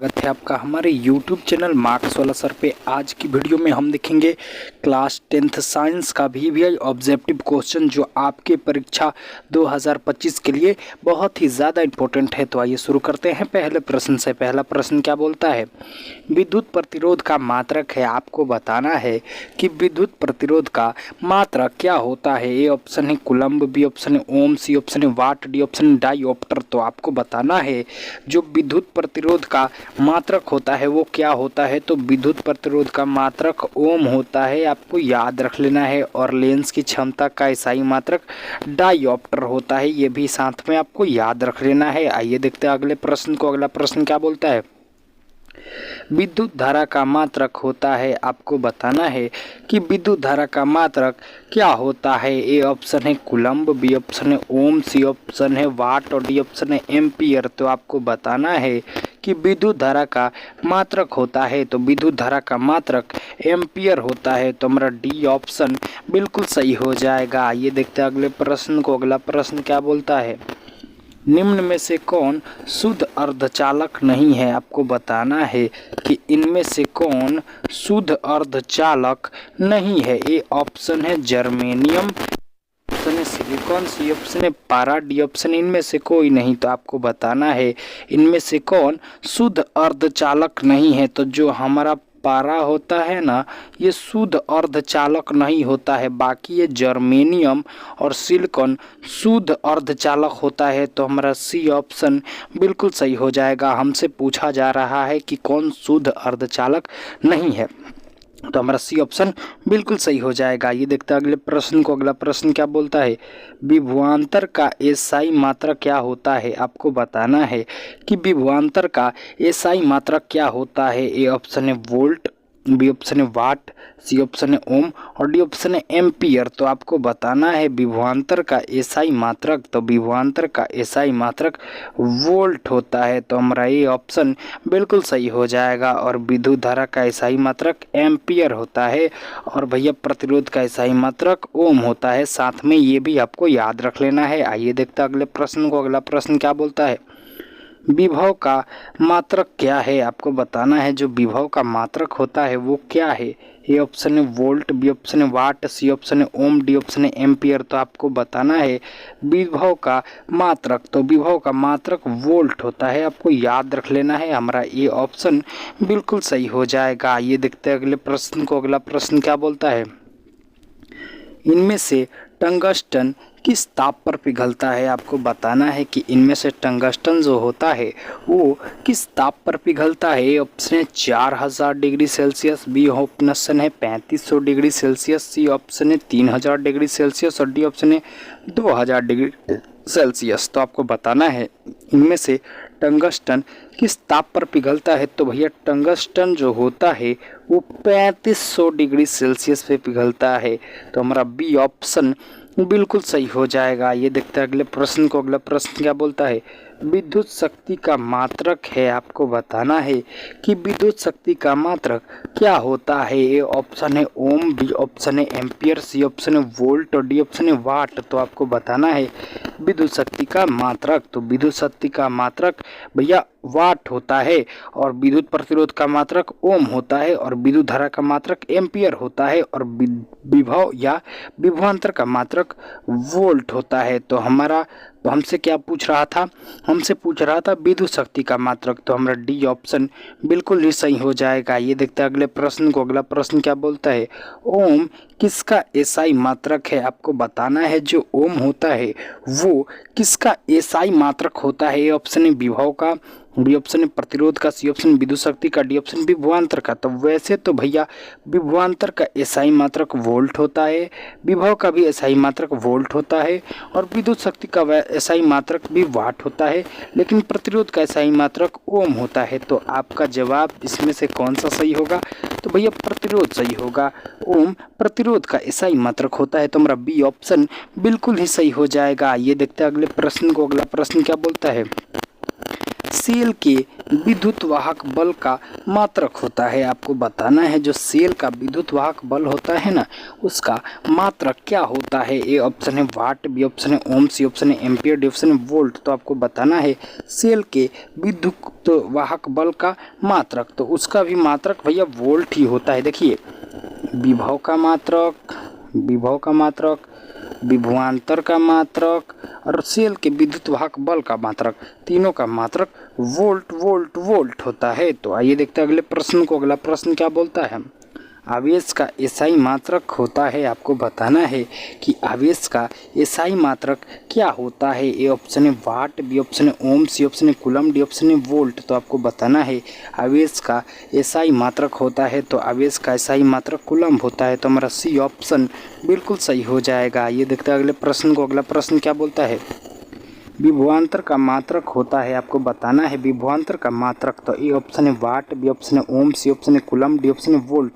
स्वागत है आपका हमारे YouTube चैनल मार्क्स वाला सर पे। आज की वीडियो में हम देखेंगे क्लास 10th साइंस का VVI ऑब्जेक्टिव क्वेश्चन जो आपके परीक्षा 2025 के लिए बहुत ही ज़्यादा इम्पोर्टेंट है। तो आइए शुरू करते हैं पहले प्रश्न से। पहला प्रश्न क्या बोलता है, विद्युत प्रतिरोध का मात्रक है। आपको बताना है कि विद्युत प्रतिरोध का मात्रक क्या होता है। ए ऑप्शन है कूलम्ब, बी ऑप्शन है ओम, सी ऑप्शन है वाट, डी ऑप्शन है डाइऑप्टर। तो आपको बताना है जो विद्युत प्रतिरोध का मात्रक होता है वो क्या होता है। तो विद्युत प्रतिरोध का मात्रक ओम होता है, आपको याद रख लेना है। और लेंस की क्षमता का इकाई मात्रक डाइऑप्टर होता है, ये भी साथ में आपको याद रख लेना है। आइए देखते हैं अगले प्रश्न को। अगला प्रश्न क्या बोलता है, विद्युत धारा का मात्रक होता है। आपको बताना है कि विद्युत धारा का मात्रक क्या होता है। ए ऑप्शन है कूलम्ब, बी ऑप्शन है ओम, सी ऑप्शन है वाट और डी ऑप्शन है एम्पियर। तो आपको बताना है कि विद्युत धारा का मात्रक होता है। तो विद्युत धारा का मात्रक एम्पियर होता है। तो हमारा डी ऑप्शन बिल्कुल सही हो जाएगा। आइए देखते हैं अगले प्रश्न को। अगला प्रश्न क्या बोलता है, निम्न में से कौन शुद्ध अर्धचालक नहीं है। आपको बताना है कि इनमें से कौन शुद्ध अर्धचालक नहीं है। ए ऑप्शन है जर्मेनियम, ऑप्शन है सिलिकॉन, सी ऑप्शन है पारा, डी ऑप्शन इनमें से कोई नहीं। तो आपको बताना है इनमें से कौन शुद्ध अर्धचालक नहीं है। तो जो हमारा पारा होता है ना, ये शुद्ध अर्धचालक नहीं होता है। बाकी ये जर्मेनियम और सिलिकॉन शुद्ध अर्धचालक होता है। तो हमारा सी ऑप्शन बिल्कुल सही हो जाएगा। हमसे पूछा जा रहा है कि कौन शुद्ध अर्धचालक नहीं है, तो हमारा सी ऑप्शन बिल्कुल सही हो जाएगा। ये देखते हैं अगले प्रश्न को। अगला प्रश्न क्या बोलता है, विभवांतर का एसआई मात्रक क्या होता है। आपको बताना है कि विभवांतर का एसआई मात्रक क्या होता है। ए ऑप्शन है वोल्ट, बी ऑप्शन है वाट, सी ऑप्शन है ओम और डी ऑप्शन है एम्पियर। तो आपको बताना है विभवांतर का एसआई मात्रक। तो विभवांतर का एसआई मात्रक वोल्ट होता है। तो हमारा ये ऑप्शन बिल्कुल सही हो जाएगा। और विद्युत धारा का एसआई मात्रक एम्पियर होता है। और भैया प्रतिरोध का एसआई मात्रक ओम होता है। साथ में ये भी आपको याद रख लेना है। आइए देखते हैं अगले प्रश्न को। अगला प्रश्न क्या बोलता है, विभव का मात्रक क्या है। आपको बताना है जो विभव का मात्रक होता है वो क्या है। ए ऑप्शन है वोल्ट, बी ऑप्शन है वाट, सी ऑप्शन है ओम, डी ऑप्शन है एम्पियर। तो आपको बताना है विभव का मात्रक। तो विभव का मात्रक वोल्ट होता है, आपको याद रख लेना है। हमारा ये ऑप्शन बिल्कुल सही हो जाएगा। ये देखते हैं अगले प्रश्न को। अगला प्रश्न क्या बोलता है, इनमें से टंगस्टन किस ताप पर पिघलता है। आपको बताना है कि इनमें से टंगस्टन जो होता है वो किस ताप पर पिघलता है। ऑप्शन है 4000 डिग्री सेल्सियस, बी ऑप्शन है 3500 डिग्री सेल्सियस, सी ऑप्शन है 3000 डिग्री सेल्सियस और डी ऑप्शन है 2000 डिग्री सेल्सियस। तो आपको बताना है इनमें से टंगस्टन किस ताप पर पिघलता है। तो भैया टंगस्टन जो होता है वो 3500 डिग्री सेल्सियस पे पिघलता है। तो हमारा बी ऑप्शन बिल्कुल सही हो जाएगा। ये देखते हैं अगले प्रश्न को। अगला प्रश्न क्या बोलता है, विद्युत शक्ति का मात्रक है। आपको बताना है कि विद्युत शक्ति का मात्रक क्या होता है। ए ऑप्शन है ओम, बी ऑप्शन है एम्पियर, सी ऑप्शन है वोल्ट और डी ऑप्शन है वाट। तो आपको बताना है विद्युत शक्ति का मात्रक। तो विद्युत शक्ति का मात्रक भैया वाट होता है। और विद्युत प्रतिरोध का मात्रक ओम होता है। और विद्युत धारा का मात्रक एम्पियर होता है। और विभव या विभवांतर का मात्रक वोल्ट होता है। तो हमारा हमसे क्या पूछ रहा था, हमसे पूछ रहा था विद्युत शक्ति का मात्रक। तो हमारा डी ऑप्शन बिल्कुल ही सही हो जाएगा। ये देखते हैं अगले प्रश्न को। अगला प्रश्न क्या बोलता है, ओम किसका एसआई मात्रक है। आपको बताना है जो ओम होता है वो किसका एसआई मात्रक होता है। ए ऑप्शन है विभव का, बी ऑप्शन है प्रतिरोध का, सी ऑप्शन विद्युत शक्ति का, डी ऑप्शन विभवांतर का। तो वैसे तो भैया विभवांतर का एसआई मात्रक वोल्ट होता है, विभव का भी एसआई मात्रक वोल्ट होता है और विद्युत शक्ति का एसआई मात्रक भी वाट होता है, लेकिन प्रतिरोध का एसआई मात्रक ओम होता है। तो आपका जवाब इसमें से कौन सा सही होगा। तो भैया प्रतिरोध सही होगा। ओम प्रतिरोध का एसआई मात्रक होता है। तो हमारा बी ऑप्शन बिल्कुल ही सही हो जाएगा। ये देखते हैं अगले प्रश्न को। अगला प्रश्न क्या बोलता है, सेल के विद्युत वाहक बल का मात्रक होता है। आपको बताना है जो सेल का विद्युत वाहक बल होता है ना, उसका मात्रक क्या होता है। ए ऑप्शन है वाट, बी ऑप्शन है ओम, सी ऑप्शन है एम्पियर, डी ऑप्शन है वोल्ट। तो आपको बताना है सेल के विद्युत वाहक बल का मात्रक, तो उसका भी मात्रक भैया वोल्ट ही होता है। देखिए विभव का मात्रक, विभवांतर का मात्रक और सेल के विद्युत वाहक बल का मात्रक, तीनों का मात्रक वोल्ट वोल्ट वोल्ट होता है। तो आइए देखते हैं अगले प्रश्न को। अगला प्रश्न क्या बोलता है, आवेश का एसआई मात्रक होता है। आपको बताना है कि आवेश का एसआई मात्रक क्या होता है। ए ऑप्शन है वाट, बी ऑप्शन है ओम, सी ऑप्शन है कूलम, डी ऑप्शन है वोल्ट। तो आपको बताना है आवेश का एसआई मात्रक होता है, तो आवेश का एसआई मात्रक कूलम होता है। तो हमारा सी ऑप्शन बिल्कुल सही हो जाएगा। ये देखते हैं अगले प्रश्न को। अगला प्रश्न क्या बोलता है, विभवांतर का मात्रक होता है। आपको बताना है विभवांतर का मात्रक, तो ए ऑप्शन है वाट, बी ऑप्शन है ओम, सी ऑप्शन है कूलम, डी ऑप्शन है वोल्ट।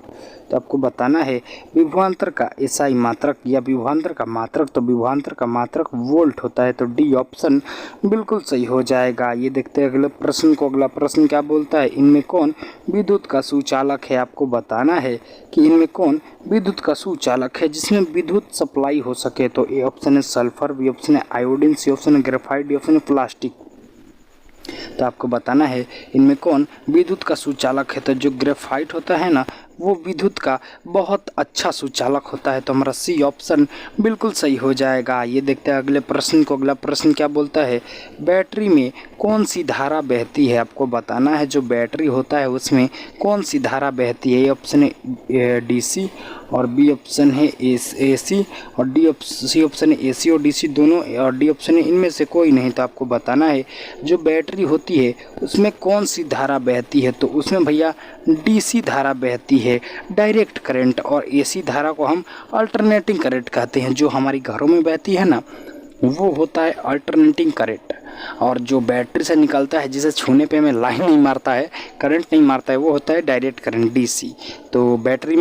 तो आपको बताना है विभवांतर का एसआई मात्रक या विभवांतर का मात्रक, तो विभवांतर का मात्रक वोल्ट होता है। तो डी ऑप्शन बिल्कुल सही हो जाएगा। ये देखते हैं अगले प्रश्न को। अगला प्रश्न क्या बोलता है, इनमें कौन विद्युत का सुचालक है। आपको बताना है कि इनमें कौन विद्युत का सुचालक है जिसमें विद्युत सप्लाई हो सके। तो ए ऑप्शन है सल्फर, बी ऑप्शन है आयोडीन, सी ऑप्शन है ग्रेफाइट, डी ऑप्शन है प्लास्टिक। तो आपको बताना है इनमें कौन विद्युत का सुचालक है। तो जो ग्रेफाइट होता है ना, वो विद्युत का बहुत अच्छा सुचालक होता है। तो हमारा सी ऑप्शन बिल्कुल सही हो जाएगा। ये देखते हैं अगले प्रश्न को। अगला प्रश्न क्या बोलता है, बैटरी में कौन सी धारा बहती है। आपको बताना है जो बैटरी होता है उसमें कौन सी धारा बहती है। ए ऑप्शन है डीसी और बी ऑप्शन है एसी और सी ऑप्शन है एसी और डीसी दोनों, और डी ऑप्शन है इनमें से कोई नहीं। तो आपको बताना है जो बैटरी होती है उसमें कौन सी धारा बहती है। तो उसमें भैया डीसी धारा बहती है, डायरेक्ट करंट, और एसी धारा को हम अल्टरनेटिंग करंट कहते हैं। जो हमारी घरों में बहती है ना, वो होता है अल्टरनेटिंग करंट, और जो बैटरी से निकलता है जिसे छूने पे हमें लाइन नहीं मारता है, करंट नहीं मारता है, वो होता है डायरेक्ट करंट डीसी। तो बैटरी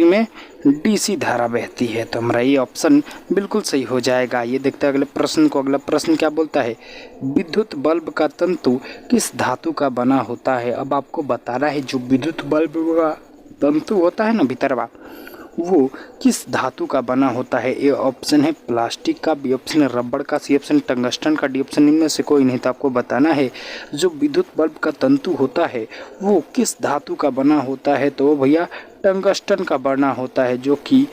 में डीसी धारा बहती है। तो हमारा ये ऑप्शन बिल्कुल सही हो जाएगा। ये देखते हैं अगले प्रश्न को। अगला प्रश्न क्या बोलता है, विद्युत बल्ब का तंतु किस धातु का बना होता है। अब आपको बताना है जो विद्युत बल्ब का तंतु होता है ना भीतरवा, वो किस धातु का बना होता है। ए ऑप्शन है प्लास्टिक का, बी ऑप्शन है रबड़ का, सी ऑप्शन टंगस्टन का, डी ऑप्शन इनमें से कोई नहीं। तो आपको बताना है जो विद्युत बल्ब का तंतु होता है वो किस धातु का बना होता है। तो भैया टंगस्टन का बना होता है, जो कि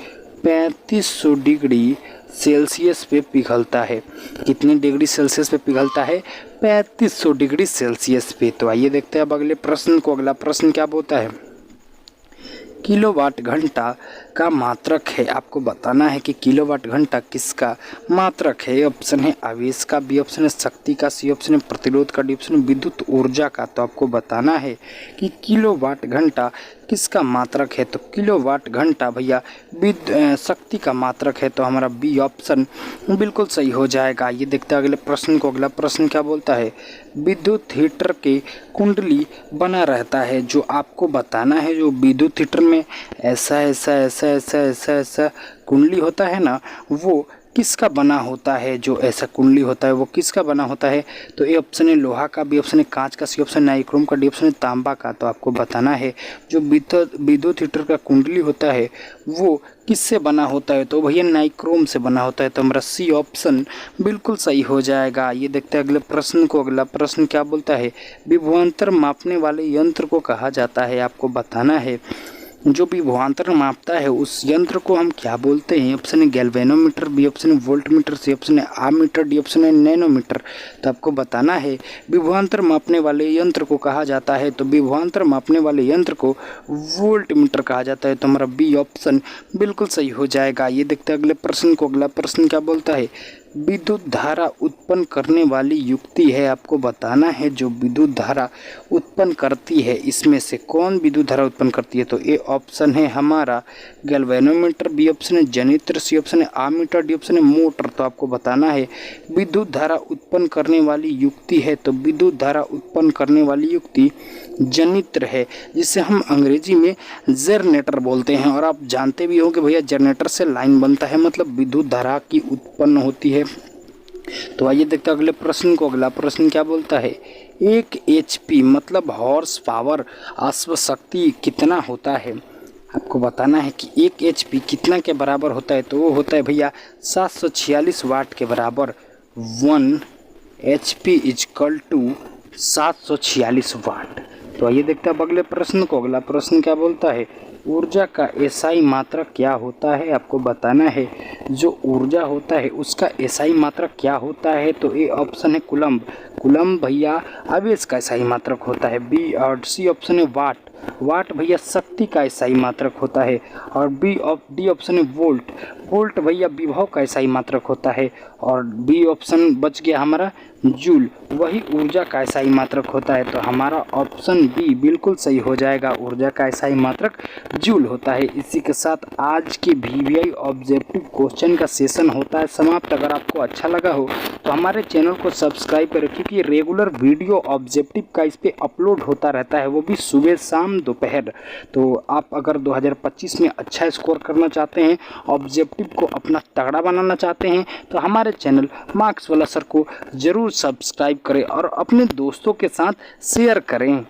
3500 डिग्री सेल्सियस पे पिघलता है। कितने डिग्री सेल्सियस पे पिघलता है, 3500 डिग्री सेल्सियस पे। तो आइए देखते हैं अब अगले प्रश्न को। अगला प्रश्न क्या बोलता है, किलोवाट घंटा का मात्रक है। आपको बताना है कि किलोवाट घंटा किसका मात्रक है। ऑप्शन है आवेश का, बी ऑप्शन है शक्ति का, सी ऑप्शन है प्रतिरोध का, डी ऑप्शन है विद्युत ऊर्जा का। तो आपको बताना है कि किलोवाट घंटा किसका मात्रक है। तो किलोवाट घंटा भैया शक्ति का मात्रक है। तो हमारा बी ऑप्शन बिल्कुल सही हो जाएगा। ये देखते हैं अगले प्रश्न को। अगला प्रश्न क्या बोलता है, विद्युत हीटर के कुंडली बना रहता है। जो आपको बताना है जो विद्युत हीटर में ऐसा ऐसा ऐसा ऐसा ऐसा ऐसा कुंडली होता है ना, वो किसका बना होता है। जो ऐसा कुंडली होता है वो किसका बना होता है। तो ए ऑप्शन है लोहा का, बी ऑप्शन है कांच का, सी ऑप्शन नाइक्रोम का, डी ऑप्शन है तांबा का। तो आपको बताना है जो विद्युत हीटर का कुंडली होता है वो किससे बना होता है। तो भैया नाइक्रोम से बना होता है। तो हमारा सी ऑप्शन बिल्कुल सही हो जाएगा। ये देखते हैं अगले प्रश्न को। अगला प्रश्न क्या बोलता है, विभवांतर मापने वाले यंत्र को कहा जाता है। आपको बताना है जो विभवांतर मापता है उस यंत्र को हम क्या बोलते हैं। ऑप्शन है गैल्वेनोमीटर, बी ऑप्शन है वोल्टमीटर, सी ऑप्शन है आमीटर, डी ऑप्शन है नैनोमीटर। तो आपको बताना है विभवांतर मापने वाले यंत्र को कहा जाता है। तो विभवांतर मापने वाले यंत्र को वोल्टमीटर कहा जाता है। तो हमारा बी ऑप्शन बिल्कुल सही हो जाएगा। ये देखते हैं अगले प्रश्न को। अगला प्रश्न क्या बोलता है, विद्युत धारा उत्पन्न करने वाली युक्ति है। आपको बताना है जो विद्युत धारा उत्पन्न करती है इसमें से कौन विद्युत धारा उत्पन्न करती है। तो ए ऑप्शन है हमारा गैल्वेनोमीटर, बी ऑप्शन है जनित्र, सी ऑप्शन है आमीटर, डी ऑप्शन है मोटर। तो आपको बताना है विद्युत धारा उत्पन्न करने वाली युक्ति है। तो विद्युत धारा उत्पन्न करने वाली युक्ति जनित्र है, जिसे हम अंग्रेजी में जनरेटर बोलते हैं। और आप जानते भी हो कि भैया जनरेटर से लाइन बनता है, मतलब विद्युत धारा की उत्पन्न होती है। तो आइए देखते हैं अगले प्रश्न को। अगला प्रश्न क्या बोलता है, 1 HP मतलब हॉर्स पावर अश्व शक्ति कितना होता है। आपको बताना है कि 1 HP कितना के बराबर होता है। तो वो होता है भैया 746 वाट के बराबर। 1 HP इजकल टू 746 वाट। तो आइए देखते हैं अब अगले प्रश्न को। अगला प्रश्न क्या बोलता है, ऊर्जा का एसआई मात्रक क्या होता है। आपको बताना है जो ऊर्जा होता है उसका एसआई मात्रक क्या होता है। तो ए ऑप्शन है कूलम्ब। कूलम्ब भैया आवेश का एसआई मात्रक होता है। बी और सी ऑप्शन है वाट। वाट भैया शक्ति का एसआई मात्रक होता है। और डी ऑप्शन है वोल्ट। वोल्ट भैया विभव का एसआई मात्रक होता है। और बी ऑप्शन बच गया हमारा जूल, वही ऊर्जा का एसआई मात्रक होता है। तो हमारा ऑप्शन बी बिल्कुल सही हो जाएगा, ऊर्जा का एसआई मात्रक जूल होता है। इसी के साथ आज के VVI ऑब्जेक्टिव क्वेश्चन का सेशन होता है समाप्त। अगर आपको अच्छा लगा हो तो हमारे चैनल को सब्सक्राइब करें, क्योंकि रेगुलर वीडियो ऑब्जेक्टिव का इस पर अपलोड होता रहता है, वो भी सुबह शाम दोपहर। तो आप अगर 2025 में अच्छा स्कोर करना चाहते हैं, ऑब्जेक्टिव को अपना तगड़ा बनाना चाहते हैं, तो हमारे चैनल मार्क्स वाला सर को ज़रूर सब्सक्राइब करें और अपने दोस्तों के साथ शेयर करें।